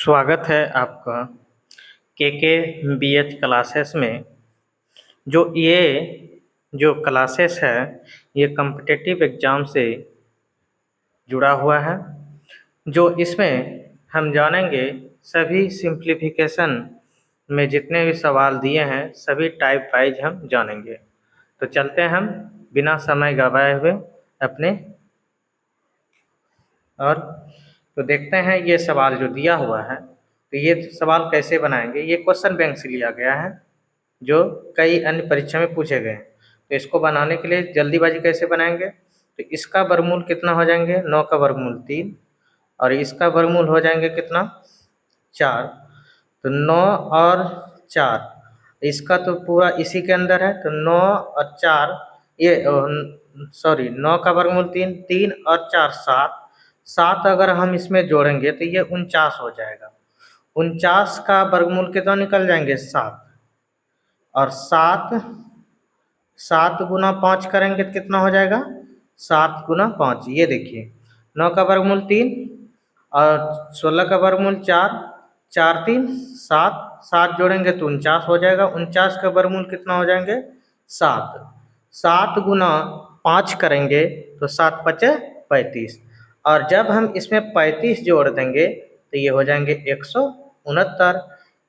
स्वागत है आपका के क्लासेस में। जो क्लासेस है ये कॉम्पिटिटिव एग्ज़ाम से जुड़ा हुआ है। जो इसमें हम जानेंगे सभी सिंप्लीफिकेशन में जितने भी सवाल दिए हैं सभी टाइप वाइज हम जानेंगे। तो चलते हैं हम बिना समय गवाए हुए अपने और तो देखते हैं ये सवाल जो दिया हुआ है। तो ये सवाल कैसे बनाएंगे, ये क्वेश्चन बैंक से लिया गया है जो कई अन्य परीक्षा में पूछे गए हैं। तो इसको बनाने के लिए जल्दीबाजी कैसे बनाएंगे, तो इसका वर्गमूल कितना हो जाएंगे 9 का वर्गमूल 3 और इसका वर्गमूल हो जाएंगे कितना 4। तो 9 और 4 इसका तो पूरा इसी के अंदर है। तो 9 और 4 ये 9 का वर्गमूल 3, 3 और 4 7, 7 अगर हम इसमें जोड़ेंगे तो ये 49 हो जाएगा। 49 का वर्गमूल कितना निकल जाएंगे 7 और 7 गुना 5 करेंगे तो कितना हो जाएगा 7 गुना 5। ये देखिए 9 का वर्गमूल 3 और 16 का वर्गमूल 4, 4 3 7, 7 जोड़ेंगे तो 49 हो जाएगा। 49 का वर्गमूल कितना हो जाएंगे 7, 7 गुना 5 करेंगे तो 7 पचे 35 और जब हम इसमें 35 जोड़ देंगे तो ये हो जाएंगे 169।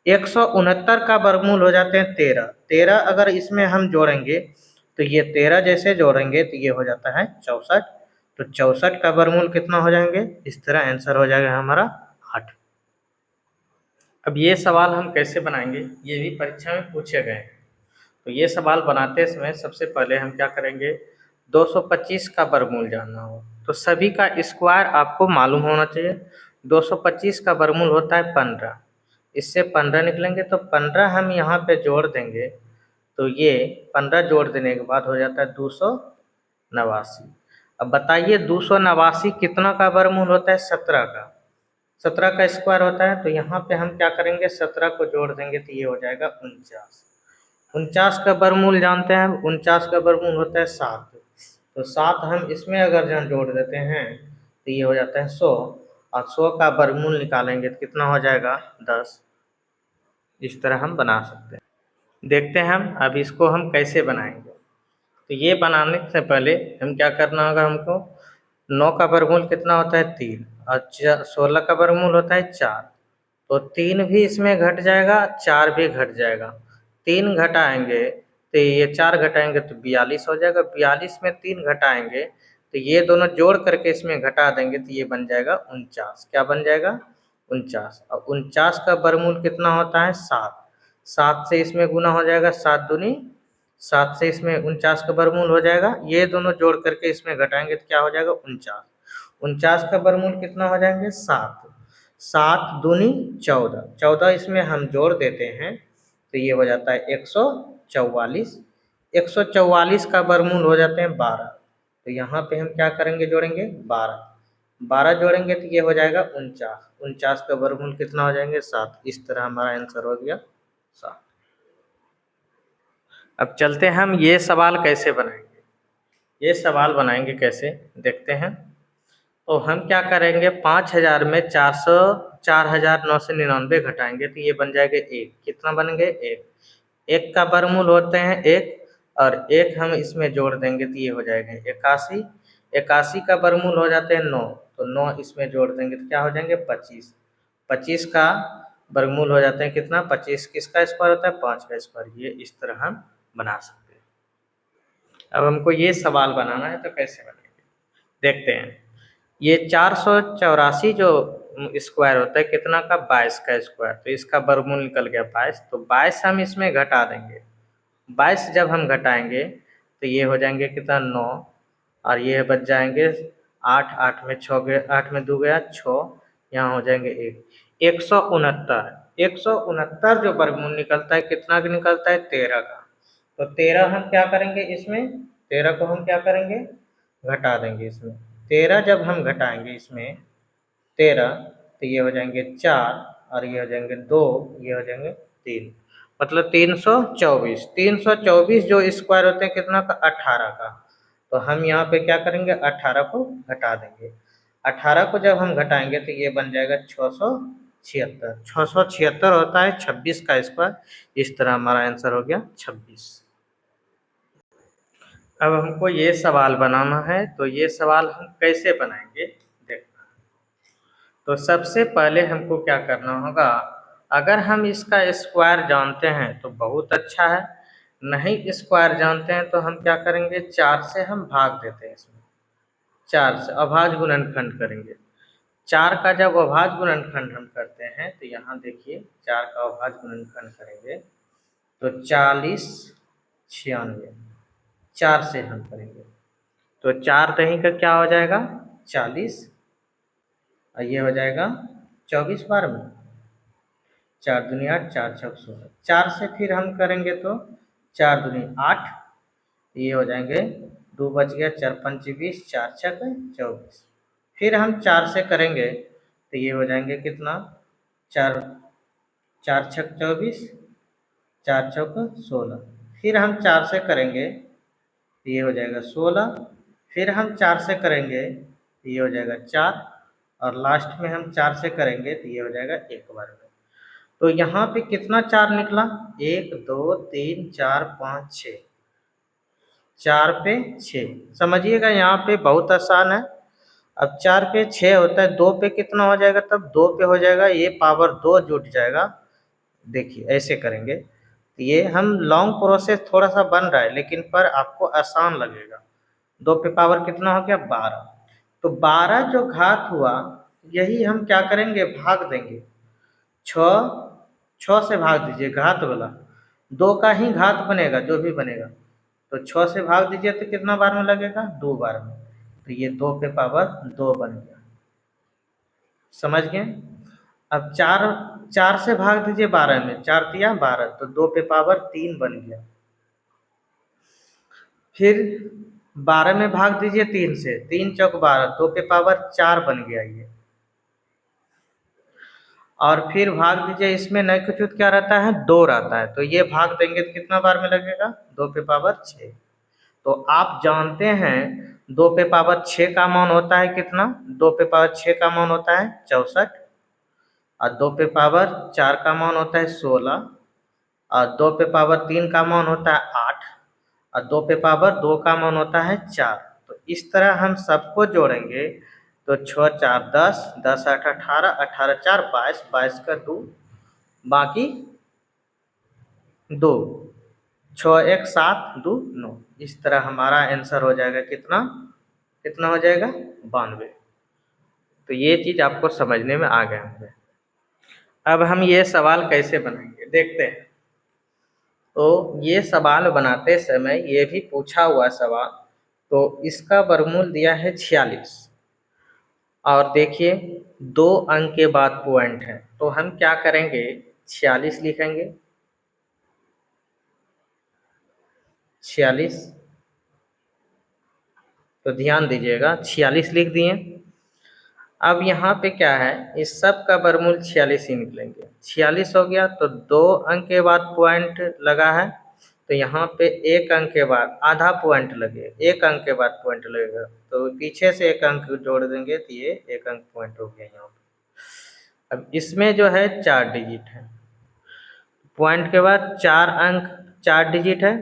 169 का वर्गमूल हो जाते हैं 13, 13 अगर इसमें हम जोड़ेंगे तो ये 13 जैसे जोड़ेंगे तो ये हो जाता है 64। तो 64 का वर्गमूल कितना हो जाएंगे, इस तरह आंसर हो जाएगा हमारा 8। अब ये सवाल हम कैसे बनाएंगे, ये भी परीक्षा में पूछे गए हैं। तो ये सवाल बनाते समय सबसे पहले हम क्या करेंगे, 225 का वर्गमूल जानना हो तो सभी का स्क्वायर आपको मालूम होना चाहिए। 225 का वर्गमूल होता है 15, इससे 15 निकलेंगे तो 15 हम यहाँ पे जोड़ देंगे तो ये 15 जोड़ देने के बाद हो जाता है 289। अब बताइए 289 कितना का वर्गमूल होता है 17 का, 17 का स्क्वायर होता है। तो यहाँ पे हम क्या करेंगे 17 को जोड़ देंगे तो ये हो जाएगा 49। 49 का वर्गमूल जानते हैं, 49 का वर्गमूल होता है 7। तो 7 हम इसमें अगर जहाँ जोड़ देते हैं तो ये हो जाता है 100 और 100 का वर्गमूल निकालेंगे तो कितना हो जाएगा 10। इस तरह हम बना सकते हैं। देखते हैं हम अब इसको हम कैसे बनाएंगे। तो ये बनाने से पहले हम क्या करना होगा, हमको 9 का वर्गमूल कितना होता है 3 और 16 का वर्गमूल होता है 4। तो 3 भी इसमें घट जाएगा, 4 भी घट जाएगा। 3 घटाएंगे तो ये 4 घटाएंगे तो 42 हो जाएगा। 42 में 3 घटाएंगे तो ये दोनों जोड़ करके इसमें घटा देंगे तो ये बन जाएगा 49। क्या बन जाएगा 49। और 49 का वर्गमूल कितना होता है 7, 7 से इसमें गुना हो जाएगा 7 दूनी 7 से इसमें 49 का वर्गमूल हो जाएगा। ये दोनों जोड़ करके इसमें घटाएंगे तो क्या हो जाएगा 49। 49 का वर्गमूल कितना हो जाएंगे 7, 7 दूनी 14, 14 इसमें हम जोड़ देते हैं तो ये हो जाता है 144। 144 का वर्गमूल हो जाते हैं 12। तो यहाँ पे हम क्या करेंगे जोड़ेंगे 12, 12 जोड़ेंगे तो ये हो जाएगा 49। 49 का वर्गमूल कितना हो जाएंगे 7। इस तरह हमारा आंसर हो गया 7। अब चलते हैं हम ये सवाल कैसे बनाएंगे। ये सवाल बनाएंगे कैसे देखते हैं। तो हम क्या करेंगे 5000 में 4999 घटाएंगे तो ये बन जाएगा 1। कितना बनेंगे 1, 1 का वर्गमूल होते हैं 1 और 1 हम इसमें जोड़ देंगे तो ये हो जाएगा 81। 81 का वर्गमूल हो जाते हैं 9, तो 9 इसमें जोड़ देंगे तो क्या हो जाएंगे 25। 25 का वर्गमूल हो जाते हैं कितना 25, किसका स्क्वायर होता है 5 का स्क्वायर। ये इस तरह हम बना सकते हैं। अब हमको ये सवाल बनाना है तो कैसे बनेंगे देखते हैं। ये 484 जो स्क्वायर होता है कितना का 22 का स्क्वायर, तो इसका वर्गमूल निकल गया 22। तो 22 हम इसमें घटा देंगे, 22 जब हम घटाएंगे तो ये हो जाएंगे कितना 9 और ये बच जाएंगे 8, 8 में 6 गया, 8 में 2 गया 6, यहाँ हो जाएंगे 1, 169। 169 जो वर्गमूल निकलता है कितना का निकलता है 13 का। तो 13 हम क्या करेंगे इसमें, 13 को हम क्या करेंगे घटा देंगे इसमें। 13 जब हम घटाएंगे इसमें 13 तो ये हो जाएंगे 4 और ये हो जाएंगे 2, ये हो जाएंगे 3, मतलब 324। 324 जो स्क्वायर होते हैं कितना का 18 का। तो हम यहाँ पे क्या करेंगे 18 को घटा देंगे। 18 को जब हम घटाएंगे तो ये बन जाएगा 600 76, 676 होता है 26 का स्क्वायर। इस तरह हमारा आंसर हो गया 26। अब हमको ये सवाल बनाना है, तो ये सवाल हम कैसे बनाएंगे देखना। तो सबसे पहले हमको क्या करना होगा, अगर हम इसका स्क्वायर जानते हैं तो बहुत अच्छा है, नहीं स्क्वायर जानते हैं तो हम क्या करेंगे, 4 से हम भाग देते हैं इसमें। 4 से अभाज्य गुणनखंड करेंगे। 4 का जब अभाज्य गुणनखंड हम करते हैं तो यहाँ देखिए 4 का अभाज्य गुणनखंड करेंगे तो 40 96, 4 से हम करेंगे तो 4 दही का क्या हो जाएगा 40, और ये हो जाएगा 24 बार में, 4 दूनी 8, 4 छक 16। 4 से फिर हम करेंगे तो 4 दूनी 8, ये हो जाएंगे 2 बच गया, 4 पंच 20, 4 छक 24। फिर हम 4 से करेंगे तो ये हो जाएंगे कितना, 4 4 छक 24, 4 चौक 16। फिर हम 4 से करेंगे तो ये हो जाएगा 16। फिर हम 4 से करेंगे तो ये हो जाएगा 4, और लास्ट में हम 4 से करेंगे तो ये हो जाएगा 1 बार में। तो यहाँ पे कितना 4 निकला, 1 2 3 4 5 6, 4 पे 6। समझिएगा यहाँ पे बहुत आसान है। अब 4 पे 6 होता है, 2 पे कितना हो जाएगा, तब 2 पे हो जाएगा, ये पावर 2 जुट जाएगा। देखिए ऐसे करेंगे तो ये हम लॉन्ग प्रोसेस थोड़ा सा बन रहा है, लेकिन पर आपको आसान लगेगा। 2 पे पावर कितना हो गया 12, तो 12 जो घात हुआ यही हम क्या करेंगे, भाग देंगे। 6 से भाग दीजिए घात वाला, 2 का ही घात बनेगा जो भी बनेगा, तो 6 से भाग दीजिए तो कितना बार में लगेगा, 2 बार में, तो ये 2 पे पावर 2 बन गया। समझ गए। अब 4 से भाग दीजिए 12 में, 4 तिया 12, तो 2 पे पावर 3 बन गया। फिर 12 में भाग दीजिए 3 से, 3 चौक 12, 2 पे पावर 4 बन गया ये। और फिर भाग दीजिए, इसमें नहीं कुछ क्या रहता है, 2 रहता है, तो ये भाग देंगे तो कितना बार में लगेगा, 2 पे पावर 6। तो आप जानते हैं 2 पे पावर 6 का मान होता है कितना, 2 पे पावर 6 का मान होता है 64, और 2 पे पावर 4 का मान होता है 16, और 2 पे पावर 3 का मान होता है 8, और 2 पे पावर 2 का मान होता है 4। तो इस तरह हम सबको जोड़ेंगे तो 6 4 10, 10 8 18, 18 4 22, 22 का 2, बाकी 2, 6 1 7 2 9। इस तरह हमारा आंसर हो जाएगा कितना, कितना हो जाएगा 92। तो ये चीज़ आपको समझने में आ गया होंगे। अब हम ये सवाल कैसे बनाएंगे देखते हैं। तो ये सवाल बनाते समय ये भी पूछा हुआ सवाल, तो इसका वर्गमूल दिया है 46, और देखिए 2 अंक के बाद पॉइंट है, तो हम क्या करेंगे 46 लिखेंगे, 46। तो ध्यान दीजिएगा 46 लिख दिए। अब यहाँ पे क्या है, इस सब का वर्गमूल 46 ही निकलेंगे। 46 हो गया तो 2 अंक के बाद पॉइंट लगा है, तो यहाँ पे 1 अंक के बाद आधा पॉइंट लगे, 1 अंक के बाद पॉइंट लगेगा, तो पीछे से 1 अंक जोड़ देंगे तो ये 1 अंक पॉइंट हो गया यहाँ पे। अब इसमें जो है 4 डिजिट है, पॉइंट के बाद 4 अंक 4 डिजिट है,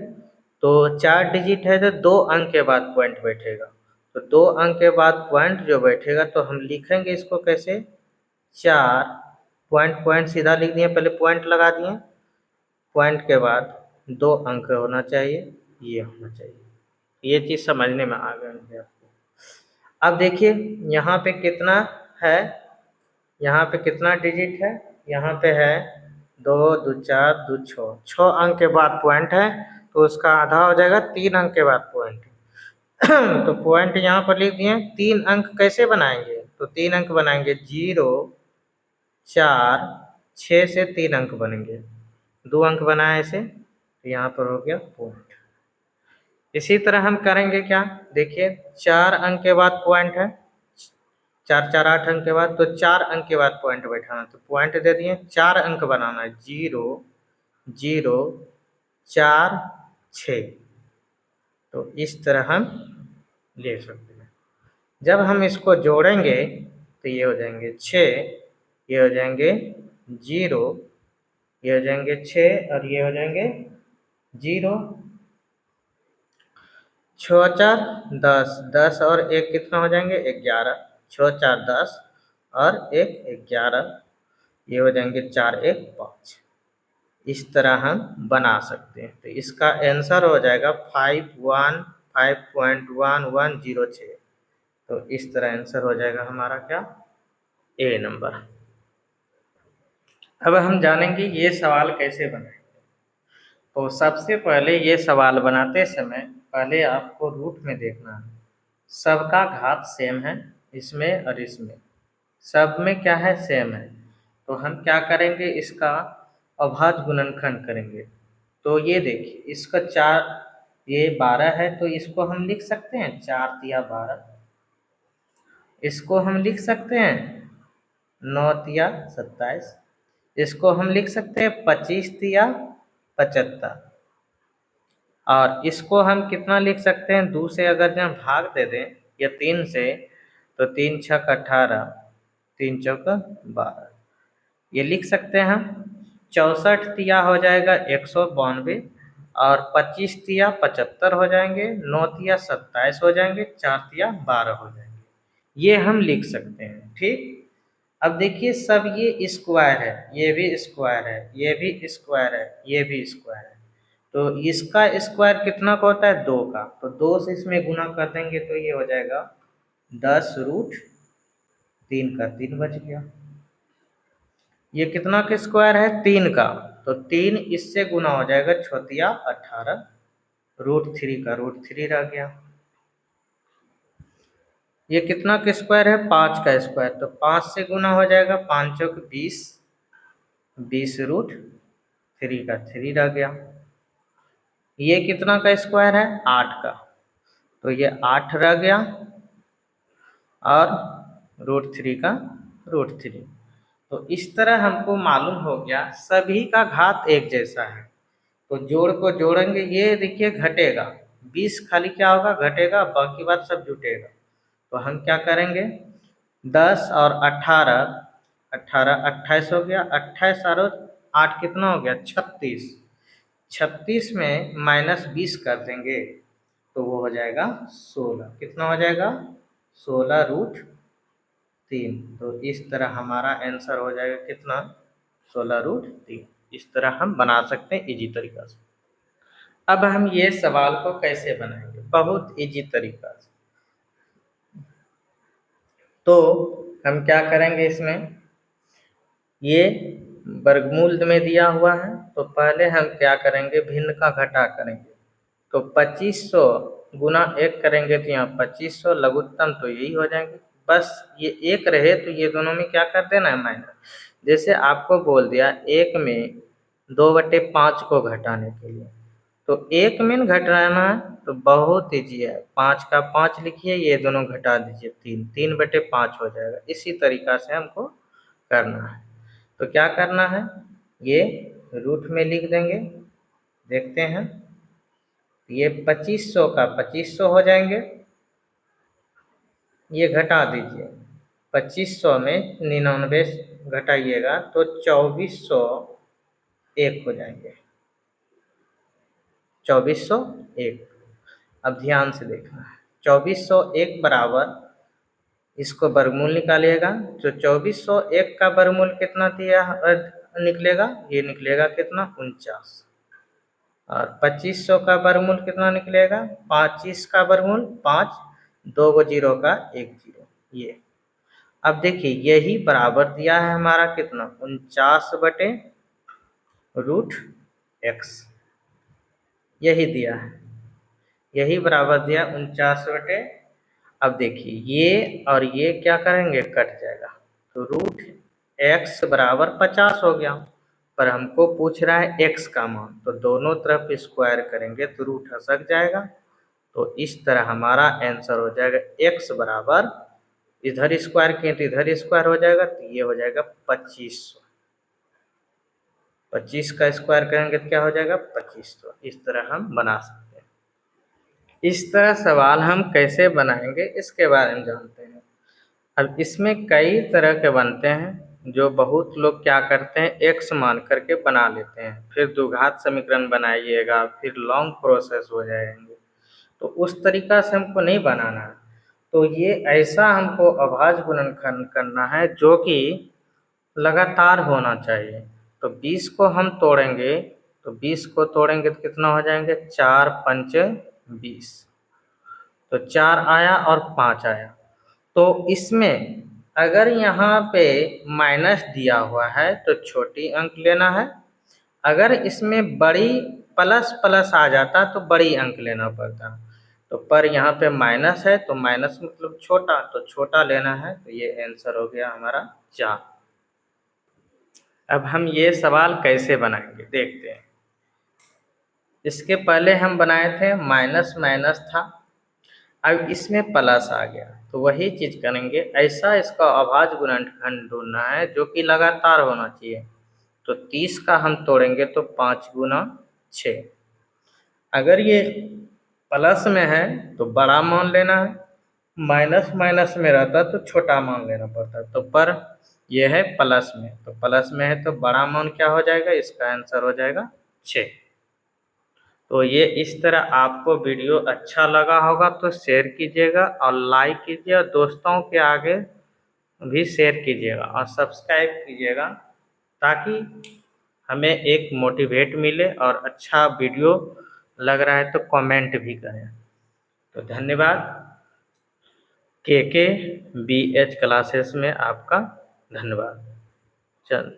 तो 4 डिजिट है तो 2 अंक के बाद पॉइंट बैठेगा, तो 2 अंक के बाद पॉइंट जो बैठेगा तो हम लिखेंगे इसको कैसे, 4 पॉइंट पॉइंट सीधा लिख दिए, पहले पॉइंट लगा दिए, पॉइंट के बाद 2 अंक होना चाहिए, ये होना चाहिए। ये चीज़ समझने में आ गई है आपको। अब देखिए यहाँ पे कितना है, यहाँ पे कितना डिजिट है, यहाँ पे है 2 2 4 2 6, 6 अंक के बाद पॉइंट है, तो उसका आधा हो जाएगा 3 अंक के बाद पॉइंट। तो पॉइंट यहाँ पर लिख दिए। 3 अंक कैसे बनाएंगे, तो 3 अंक बनाएंगे 0 4 6 से 3 अंक बनेंगे, 2 अंक बनाए ऐसे, तो यहाँ पर हो गया पॉइंट। इसी तरह हम करेंगे क्या, देखिए 4 अंक के बाद पॉइंट है, 4 4 8 अंक के बाद, तो 4 अंक के बाद पॉइंट बैठाना, तो पॉइंट दे दिए, 4 अंक बनाना है, 0 0 4 6। तो इस तरह हम ले सकते हैं। जब हम इसको जोड़ेंगे तो ये हो जाएंगे 6 ये हो जाएंगे 0, ये हो जाएंगे 6 और ये हो जाएंगे 0। 6 4 10, 10 और 1 कितना हो जाएंगे 11, 6 4 10 और 1 11, ये हो जाएंगे 4 1 5। इस तरह हम बना सकते हैं। तो इसका आंसर हो जाएगा 515.1106। तो इस तरह आंसर हो जाएगा हमारा क्या, ए नंबर। अब हम जानेंगे ये सवाल कैसे बनाएंगे। तो सबसे पहले ये सवाल बनाते समय पहले आपको रूट में देखना है, सबका घात सेम है इसमें और इसमें, सब में क्या है सेम है। तो हम क्या करेंगे, इसका अभाज्य गुणनखंड करेंगे। तो ये देखिए इसका 4, ये 12 है तो इसको हम लिख सकते हैं 4 तिया 12। इसको हम लिख सकते हैं 9 तिया 27। इसको हम लिख सकते हैं 25 तिया 75। और इसको हम कितना लिख सकते हैं, 2 से अगर हम भाग दे दें या 3 से, तो 3 छक 18, 3 चौक 12, ये लिख सकते हैं हम। 64 तिया हो जाएगा 192 और 25 तिया 75 हो जाएंगे, 9 तिया 27 हो जाएंगे, 4 तिया 12 हो जाएंगे। ये हम लिख सकते हैं। ठीक, अब देखिए सब ये स्क्वायर है, ये भी स्क्वायर है, ये भी स्क्वायर है, ये भी स्क्वायर है। तो इसका स्क्वायर कितना का होता है 2 का, तो 2 से इसमें गुना कर देंगे तो ये हो जाएगा 10 रूट 3 का 3 बच गया। ये कितना का स्क्वायर है 3 का, तो 3 इससे गुना हो जाएगा 6 तिया 18, रूट 3 का रूट 3 रह गया। ये कितना का स्क्वायर है 5 का स्क्वायर, तो 5 से गुना हो जाएगा 5 चौक 20, 20 रूट 3 का 3 रह गया। ये कितना का स्क्वायर है 8 का, तो ये 8 रह गया और रूट 3 का रूट 3। तो इस तरह हमको मालूम हो गया सभी का घात एक जैसा है। तो जोड़ को जोड़ेंगे, ये देखिए घटेगा 20, खाली क्या होगा घटेगा, बाकी बात सब जुटेगा। तो हम क्या करेंगे 10 और 18, 18 28 हो गया, 28 और 8 कितना हो गया 36, 36 में -20 कर देंगे तो वो हो जाएगा 16। कितना हो जाएगा 16 रूट 3। तो इस तरह हमारा आंसर हो जाएगा कितना 16 रूट 3। इस तरह हम बना सकते हैं इजी तरीका से। अब हम ये सवाल को कैसे बनाएंगे, बहुत इजी तरीका से। तो हम क्या करेंगे, इसमें ये वर्गमूल में दिया हुआ है, तो पहले हम क्या करेंगे भिन्न का घटा करेंगे। तो 2500 गुना 1 करेंगे तो यहाँ 2500, लघुत्तम तो यही हो जाएंगे। बस ये 1 रहे तो ये दोनों में क्या कर देना है माइनस। जैसे आपको बोल दिया 1 में 2/5 को घटाने के लिए, तो 1 में घटाना है तो बहुत ईजी है, 5 का 5 लिखिए, ये दोनों घटा दीजिए 3, 3/5 हो जाएगा। इसी तरीका से हमको करना है। तो क्या करना है, ये रूट में लिख देंगे, देखते हैं ये 2500 का 2500 हो जाएंगे, ये घटा दीजिए 2500 में 99 घटाइएगा तो 2401 हो जाएंगे, 2401। अब ध्यान से देखना है, 2401 बराबर, इसको वर्गमूल निकालिएगा तो 2401 का वर्गमूल कितना दिया निकलेगा, ये निकलेगा कितना 49। और 2500 का वर्गमूल कितना निकलेगा, 25 का वर्गमूल 5, 2 गो जीरो का 1 जीरो, ये। अब देखिए यही बराबर दिया है हमारा कितना 49/√x, यही दिया है, यही बराबर दिया 49/। अब देखिए ये और ये क्या करेंगे कट जाएगा, तो √x बराबर 50 हो गया। पर हमको पूछ रहा है x का मान, तो दोनों तरफ स्क्वायर करेंगे तो रूट हसक जाएगा। तो इस तरह हमारा आंसर हो जाएगा x बराबर, इधर स्क्वायर किए तो इधर स्क्वायर हो जाएगा, तो ये हो जाएगा 2500। 25 का स्क्वायर करेंगे तो क्या हो जाएगा 2500। इस तरह हम बना सकते हैं। इस तरह सवाल हम कैसे बनाएंगे इसके बारे में जानते हैं। अब इसमें कई तरह के बनते हैं, जो बहुत लोग क्या करते हैं एक्स मान करके बना लेते हैं, फिर द्विघात समीकरण बनाइएगा, फिर लॉन्ग प्रोसेस हो जाएंगे। तो उस तरीका से हमको नहीं बनाना है। तो ये ऐसा हमको अभाज्य गुणनखंड करना है जो कि लगातार होना चाहिए। तो 20 को हम तोड़ेंगे, तो 20 को तोड़ेंगे तो कितना हो जाएंगे, 4 पंच 20। तो 4 आया और 5 आया। तो इसमें अगर यहाँ पे माइनस दिया हुआ है तो छोटी अंक लेना है, अगर इसमें बड़ी प्लस प्लस आ जाता तो बड़ी अंक लेना पड़ता। तो पर यहाँ पे माइनस है तो माइनस मतलब छोटा, तो छोटा लेना है। तो ये आंसर हो गया हमारा 4। अब हम ये सवाल कैसे बनाएंगे देखते हैं। इसके पहले हम बनाए थे माइनस माइनस था, अब इसमें प्लस आ गया, तो वही चीज़ करेंगे। ऐसा इसका अभाज्य गुणनखंड ढूंढना है जो कि लगातार होना चाहिए। तो 30 का हम तोड़ेंगे तो 5 गुना 6। अगर ये प्लस में है तो बड़ा मान लेना है, माइनस माइनस में रहता तो छोटा मान लेना पड़ता। तो पर यह है प्लस में, तो प्लस में है तो बड़ा मान क्या हो जाएगा, इसका आंसर हो जाएगा 6। तो ये इस तरह आपको वीडियो अच्छा लगा होगा तो शेयर कीजिएगा और लाइक कीजिए और दोस्तों के आगे भी शेयर कीजिएगा और सब्सक्राइब कीजिएगा, ताकि हमें एक मोटिवेट मिले और अच्छा वीडियो लग रहा है तो कमेंट भी करें। तो धन्यवाद। के बी एच क्लासेस में आपका धन्यवाद। चल।